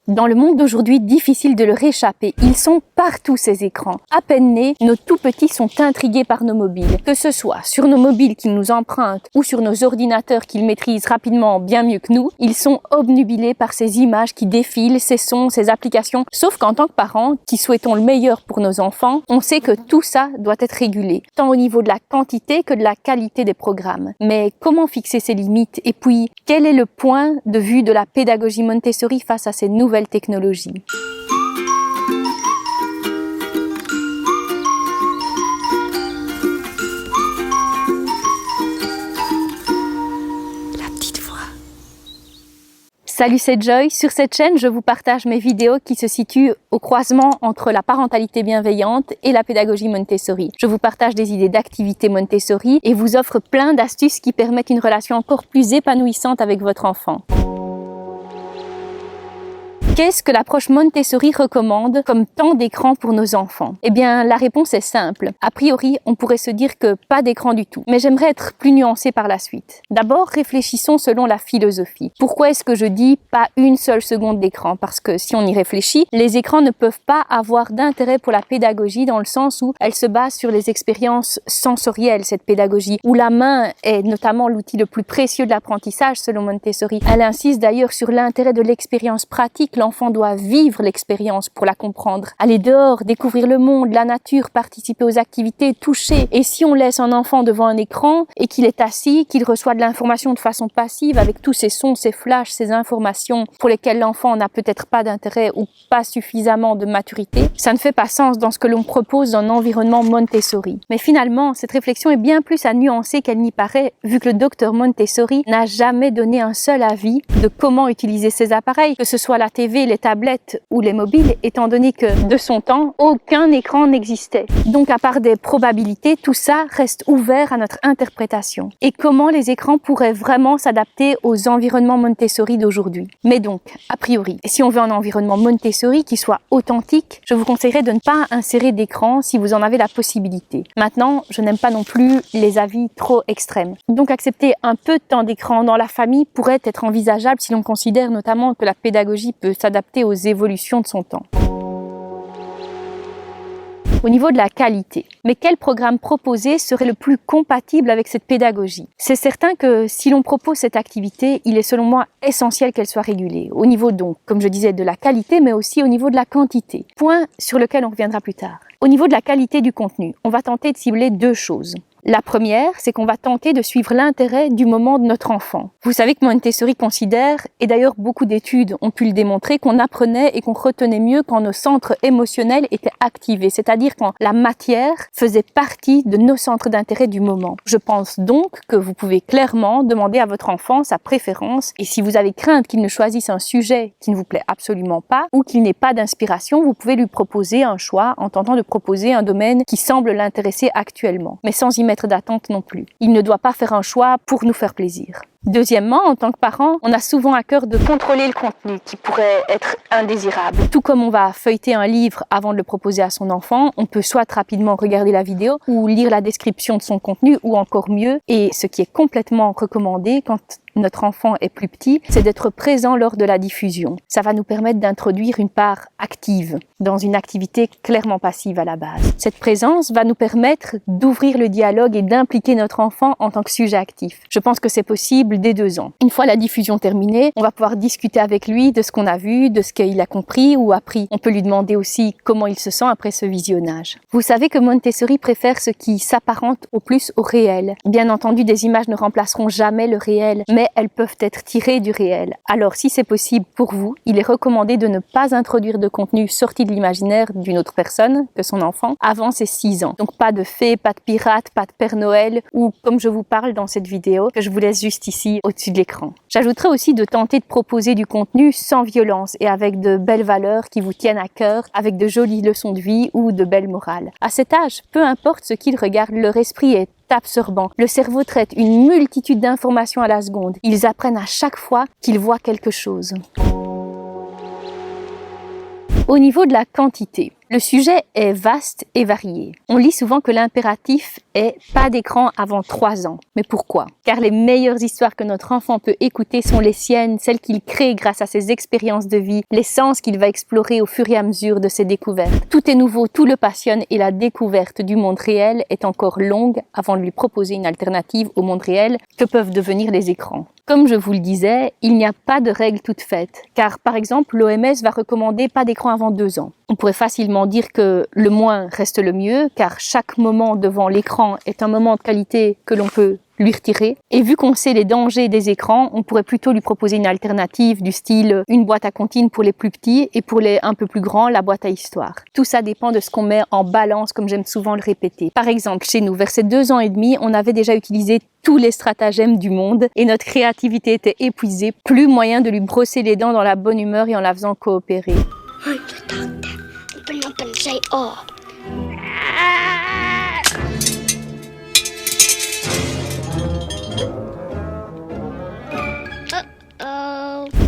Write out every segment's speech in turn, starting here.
Dans le monde d'aujourd'hui, difficile de leur échapper. Ils sont partout, ces écrans. À peine nés, nos tout-petits sont intrigués par nos mobiles. Que ce soit sur nos mobiles qu'ils nous empruntent ou sur nos ordinateurs qu'ils maîtrisent rapidement bien mieux que nous, ils sont obnubilés par ces images qui défilent, ces sons, ces applications. Sauf qu'en tant que parents, qui souhaitons le meilleur pour nos enfants, on sait que tout ça doit être régulé, tant au niveau de la quantité que de la qualité des programmes. Mais comment fixer ces limites? Et puis, quel est le point de vue de la pédagogie Montessori face à ces nouvelles technologies? Salut, c'est Joy. Sur cette chaîne, je vous partage mes vidéos qui se situent au croisement entre la parentalité bienveillante et la pédagogie Montessori. Je vous partage des idées d'activités Montessori et vous offre plein d'astuces qui permettent une relation encore plus épanouissante avec votre enfant. Qu'est-ce que l'approche Montessori recommande comme temps d'écran pour nos enfants? Eh bien, la réponse est simple. A priori, on pourrait se dire que pas d'écran du tout. Mais j'aimerais être plus nuancée par la suite. D'abord, réfléchissons selon la philosophie. Pourquoi est-ce que je dis pas une seule seconde d'écran? Parce que si on y réfléchit, les écrans ne peuvent pas avoir d'intérêt pour la pédagogie dans le sens où elle se base sur les expériences sensorielles, cette pédagogie, où la main est notamment l'outil le plus précieux de l'apprentissage selon Montessori. Elle insiste d'ailleurs sur l'intérêt de l'expérience pratique. L'enfant doit vivre l'expérience pour la comprendre. Aller dehors, découvrir le monde, la nature, participer aux activités, toucher. Et si on laisse un enfant devant un écran et qu'il est assis, qu'il reçoit de l'information de façon passive avec tous ces sons, ces flashs, ces informations pour lesquelles l'enfant n'a peut-être pas d'intérêt ou pas suffisamment de maturité, ça ne fait pas sens dans ce que l'on propose dans un environnement Montessori. Mais finalement, cette réflexion est bien plus à nuancer qu'elle n'y paraît, vu que le docteur Montessori n'a jamais donné un seul avis de comment utiliser ces appareils, que ce soit la TV, les tablettes ou les mobiles, étant donné que, de son temps, aucun écran n'existait. Donc, à part des probabilités, tout ça reste ouvert à notre interprétation. Et comment les écrans pourraient vraiment s'adapter aux environnements Montessori d'aujourd'hui? Mais donc, a priori, si on veut un environnement Montessori qui soit authentique, je vous conseillerais de ne pas insérer d'écran si vous en avez la possibilité. Maintenant, je n'aime pas non plus les avis trop extrêmes. Donc, accepter un peu de temps d'écran dans la famille pourrait être envisageable si l'on considère notamment que la pédagogie peut s'adapter aux évolutions de son temps. Au niveau de la qualité. Mais quel programme proposé serait le plus compatible avec cette pédagogie? C'est certain que si l'on propose cette activité, il est selon moi essentiel qu'elle soit régulée. Au niveau donc, comme je disais, de la qualité, mais aussi au niveau de la quantité. Point sur lequel on reviendra plus tard. Au niveau de la qualité du contenu, on va tenter de cibler deux choses. La première, c'est qu'on va tenter de suivre l'intérêt du moment de notre enfant. Vous savez que Montessori considère, et d'ailleurs beaucoup d'études ont pu le démontrer, qu'on apprenait et qu'on retenait mieux quand nos centres émotionnels étaient activés, c'est-à-dire quand la matière faisait partie de nos centres d'intérêt du moment. Je pense donc que vous pouvez clairement demander à votre enfant sa préférence, et si vous avez crainte qu'il ne choisisse un sujet qui ne vous plaît absolument pas, ou qu'il n'ait pas d'inspiration, vous pouvez lui proposer un choix en tentant de proposer un domaine qui semble l'intéresser actuellement, mais sans y mettre d'attente non plus. Il ne doit pas faire un choix pour nous faire plaisir. Deuxièmement, en tant que parent, on a souvent à cœur de contrôler le contenu qui pourrait être indésirable. Tout comme on va feuilleter un livre avant de le proposer à son enfant, on peut soit rapidement regarder la vidéo ou lire la description de son contenu ou encore mieux, et ce qui est complètement recommandé quand notre enfant est plus petit, c'est d'être présent lors de la diffusion. Ça va nous permettre d'introduire une part active dans une activité clairement passive à la base. Cette présence va nous permettre d'ouvrir le dialogue et d'impliquer notre enfant en tant que sujet actif. Je pense que c'est possible dès 2 ans. Une fois la diffusion terminée, on va pouvoir discuter avec lui de ce qu'on a vu, de ce qu'il a compris ou appris. On peut lui demander aussi comment il se sent après ce visionnage. Vous savez que Montessori préfère ce qui s'apparente au plus au réel. Bien entendu, des images ne remplaceront jamais le réel, mais elles peuvent être tirées du réel. Alors, si c'est possible pour vous, il est recommandé de ne pas introduire de contenu sorti de l'imaginaire d'une autre personne que son enfant avant ses 6 ans. Donc, pas de fées, pas de pirates, pas de Père Noël ou comme je vous parle dans cette vidéo que je vous laisse juste ici au-dessus de l'écran. J'ajouterai aussi de tenter de proposer du contenu sans violence et avec de belles valeurs qui vous tiennent à cœur, avec de jolies leçons de vie ou de belles morales. À cet âge, peu importe ce qu'ils regardent, leur esprit est absorbant. Le cerveau traite une multitude d'informations à la seconde. Ils apprennent à chaque fois qu'ils voient quelque chose. Au niveau de la quantité, Le sujet est vaste et varié. On lit souvent que l'impératif est pas d'écran avant 3 ans. Mais pourquoi? Car les meilleures histoires que notre enfant peut écouter sont les siennes, celles qu'il crée grâce à ses expériences de vie, les sens qu'il va explorer au fur et à mesure de ses découvertes. Tout est nouveau, tout le passionne et la découverte du monde réel est encore longue avant de lui proposer une alternative au monde réel que peuvent devenir les écrans. Comme je vous le disais, il n'y a pas de règle toute faite, car par exemple l'OMS va recommander pas d'écran avant 2 ans. On pourrait facilement dire que le moins reste le mieux, car chaque moment devant l'écran est un moment de qualité que l'on peut lui retirer. Et vu qu'on sait les dangers des écrans, on pourrait plutôt lui proposer une alternative du style une boîte à comptines pour les plus petits et pour les un peu plus grands, la boîte à histoire. Tout ça dépend de ce qu'on met en balance, comme j'aime souvent le répéter. Par exemple, chez nous, vers ces 2 ans et demi, on avait déjà utilisé tous les stratagèmes du monde et notre créativité était épuisée. Plus moyen de lui brosser les dents dans la bonne humeur et en la faisant coopérer.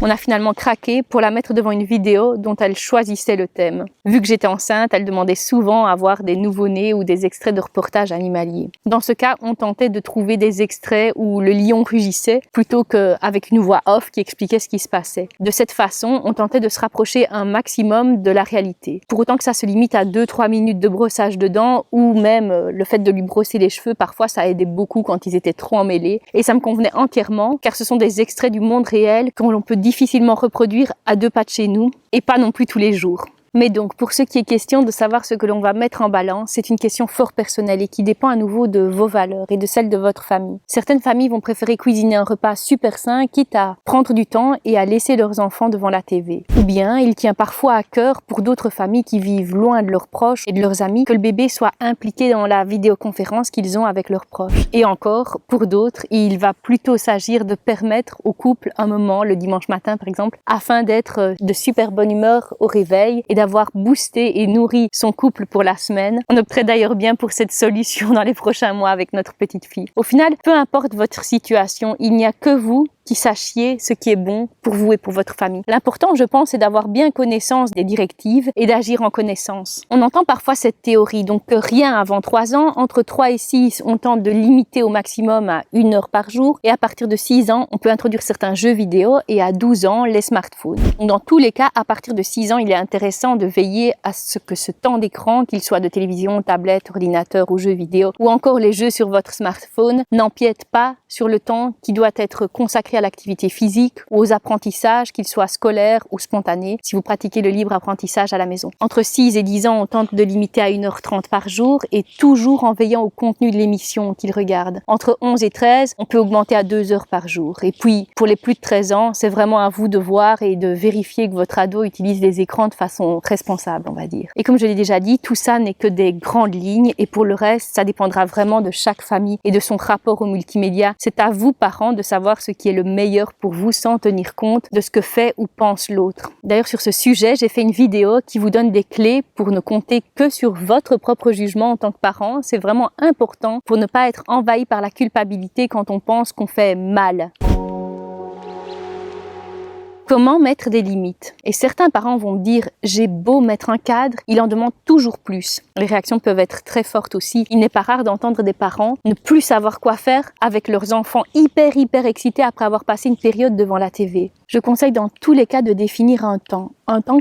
On a finalement craqué pour la mettre devant une vidéo dont elle choisissait le thème. Vu que j'étais enceinte, elle demandait souvent à voir des nouveau-nés ou des extraits de reportages animaliers. Dans ce cas, on tentait de trouver des extraits où le lion rugissait plutôt qu'avec une voix off qui expliquait ce qui se passait. De cette façon, on tentait de se rapprocher un maximum de la réalité. Pour autant que ça se limite à 2-3 minutes de brossage de dents ou même le fait de lui brosser les cheveux, parfois ça aidait beaucoup quand ils étaient trop emmêlés. Et ça me convenait entièrement car ce sont des extraits du monde réel que l'on peut difficilement reproduire à 2 pas de chez nous et pas non plus tous les jours. Mais donc, pour ce qui est question de savoir ce que l'on va mettre en balance, c'est une question fort personnelle et qui dépend à nouveau de vos valeurs et de celles de votre famille. Certaines familles vont préférer cuisiner un repas super sain, quitte à prendre du temps et à laisser leurs enfants devant la TV. Ou bien, il tient parfois à cœur pour d'autres familles qui vivent loin de leurs proches et de leurs amis que le bébé soit impliqué dans la vidéoconférence qu'ils ont avec leurs proches. Et encore, pour d'autres, il va plutôt s'agir de permettre au couple un moment, le dimanche matin par exemple, afin d'être de super bonne humeur au réveil et d'avoir boosté et nourri son couple pour la semaine. On opterait d'ailleurs bien pour cette solution dans les prochains mois avec notre petite fille. Au final, peu importe votre situation, il n'y a que vous qui sachiez ce qui est bon pour vous et pour votre famille. L'important, je pense, c'est d'avoir bien connaissance des directives et d'agir en connaissance. On entend parfois cette théorie, donc que rien avant 3 ans, entre 3 et 6, on tente de limiter au maximum à 1 heure par jour, et à partir de 6 ans, on peut introduire certains jeux vidéo, et à 12 ans, les smartphones. Donc, dans tous les cas, à partir de 6 ans, il est intéressant de veiller à ce que ce temps d'écran, qu'il soit de télévision, tablette, ordinateur ou jeux vidéo, ou encore les jeux sur votre smartphone, n'empiète pas sur le temps qui doit être consacré à l'activité physique ou aux apprentissages, qu'ils soient scolaires ou spontanés, si vous pratiquez le libre apprentissage à la maison. Entre 6 et 10 ans, on tente de limiter à 1h30 par jour et toujours en veillant au contenu de l'émission qu'ils regardent. Entre 11 et 13, on peut augmenter à 2 heures par jour. Et puis, pour les plus de 13 ans, c'est vraiment à vous de voir et de vérifier que votre ado utilise les écrans de façon responsable, on va dire. Et comme je l'ai déjà dit, tout ça n'est que des grandes lignes et pour le reste, ça dépendra vraiment de chaque famille et de son rapport au multimédia. C'est à vous, parents, de savoir ce qui est le meilleur pour vous sans tenir compte de ce que fait ou pense l'autre. D'ailleurs, sur ce sujet, j'ai fait une vidéo qui vous donne des clés pour ne compter que sur votre propre jugement en tant que parent. C'est vraiment important pour ne pas être envahi par la culpabilité quand on pense qu'on fait mal. Comment mettre des limites? Et certains parents vont me dire « j'ai beau mettre un cadre, il en demande toujours plus ». Les réactions peuvent être très fortes aussi. Il n'est pas rare d'entendre des parents ne plus savoir quoi faire avec leurs enfants hyper excités après avoir passé une période devant la TV. Je conseille dans tous les cas de définir un temps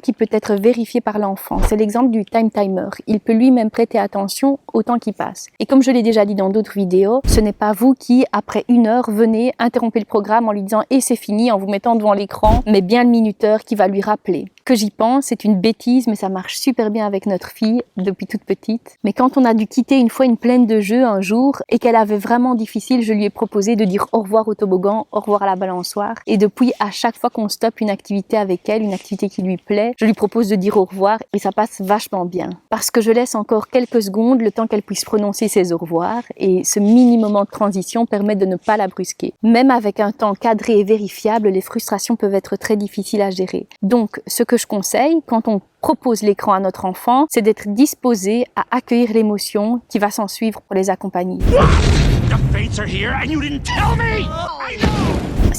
qui peut être vérifié par l'enfant. C'est l'exemple du time timer. Il peut lui-même prêter attention au temps qui passe. Et comme je l'ai déjà dit dans d'autres vidéos, ce n'est pas vous qui, après 1 heure, venez interrompre le programme en lui disant « et c'est fini » en vous mettant devant l'écran, mais bien le minuteur qui va lui rappeler. Que j'y pense, c'est une bêtise, mais ça marche super bien avec notre fille depuis toute petite. Mais quand on a dû quitter une fois une plaine de jeux un jour et qu'elle avait vraiment difficile, je lui ai proposé de dire au revoir au toboggan, au revoir à la balançoire. Et depuis, à chaque fois qu'on stoppe une activité avec elle, une activité qui lui plaît, je lui propose de dire au revoir et ça passe vachement bien. Parce que je laisse encore quelques secondes le temps qu'elle puisse prononcer ses au revoir et ce mini moment de transition permet de ne pas la brusquer. Même avec un temps cadré et vérifiable, les frustrations peuvent être très difficiles à gérer. Donc, ce que je conseille quand on propose l'écran à notre enfant, c'est d'être disposé à accueillir l'émotion qui va s'en suivre pour les accompagner.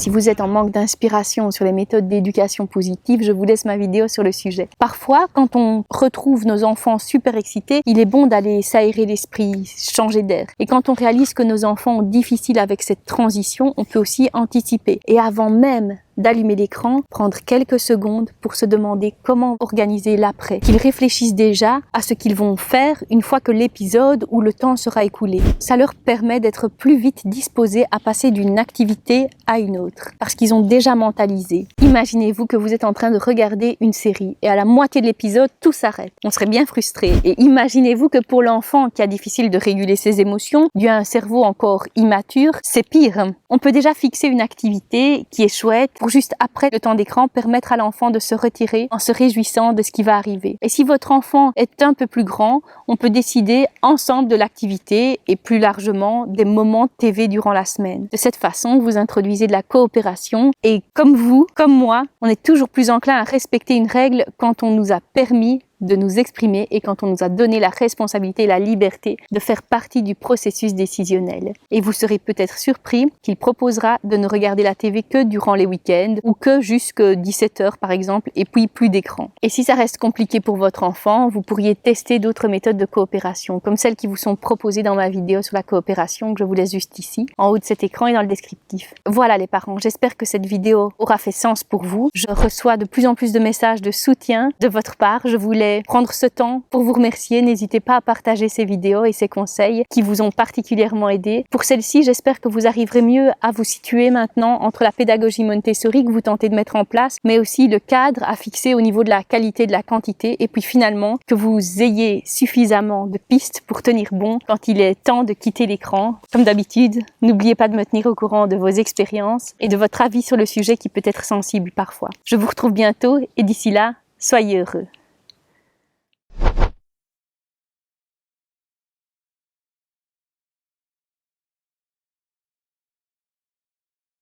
si vous êtes en manque d'inspiration sur les méthodes d'éducation positive, je vous laisse ma vidéo sur le sujet. Parfois, quand on retrouve nos enfants super excités, il est bon d'aller s'aérer l'esprit, changer d'air. Et quand on réalise que nos enfants ont difficile avec cette transition, on peut aussi anticiper. Et avant même d'allumer l'écran, prendre quelques secondes pour se demander comment organiser l'après. Qu'ils réfléchissent déjà à ce qu'ils vont faire une fois que l'épisode ou le temps sera écoulé. Ça leur permet d'être plus vite disposés à passer d'une activité à une autre, parce qu'ils ont déjà mentalisé. Imaginez-vous que vous êtes en train de regarder une série et à la moitié de l'épisode, tout s'arrête. On serait bien frustré. Et imaginez-vous que pour l'enfant qui a difficile de réguler ses émotions, dû à un cerveau encore immature, c'est pire. On peut déjà fixer une activité qui est chouette pour juste après le temps d'écran permettre à l'enfant de se retirer en se réjouissant de ce qui va arriver. Et si votre enfant est un peu plus grand, on peut décider ensemble de l'activité et plus largement des moments TV durant la semaine. De cette façon, vous introduisez de la coopération et comme vous, comme moi, on est toujours plus enclin à respecter une règle quand on nous a permis de nous exprimer et quand on nous a donné la responsabilité et la liberté de faire partie du processus décisionnel. Et vous serez peut-être surpris qu'il proposera de ne regarder la TV que durant les week-ends ou que jusque 17h par exemple et puis plus d'écran. Et si ça reste compliqué pour votre enfant, vous pourriez tester d'autres méthodes de coopération comme celles qui vous sont proposées dans ma vidéo sur la coopération que je vous laisse juste ici, en haut de cet écran et dans le descriptif. Voilà les parents, j'espère que cette vidéo aura fait sens pour vous. Je reçois de plus en plus de messages de soutien de votre part. Je voulais prendre ce temps pour vous remercier. N'hésitez pas à partager ces vidéos et ces conseils qui vous ont particulièrement aidé. Pour celle-ci, j'espère que vous arriverez mieux à vous situer maintenant entre la pédagogie Montessori que vous tentez de mettre en place, mais aussi le cadre à fixer au niveau de la qualité et de la quantité, et puis finalement que vous ayez suffisamment de pistes pour tenir bon quand il est temps de quitter l'écran. Comme d'habitude, n'oubliez pas de me tenir au courant de vos expériences et de votre avis sur le sujet qui peut être sensible parfois. Je vous retrouve bientôt et d'ici là, soyez heureux.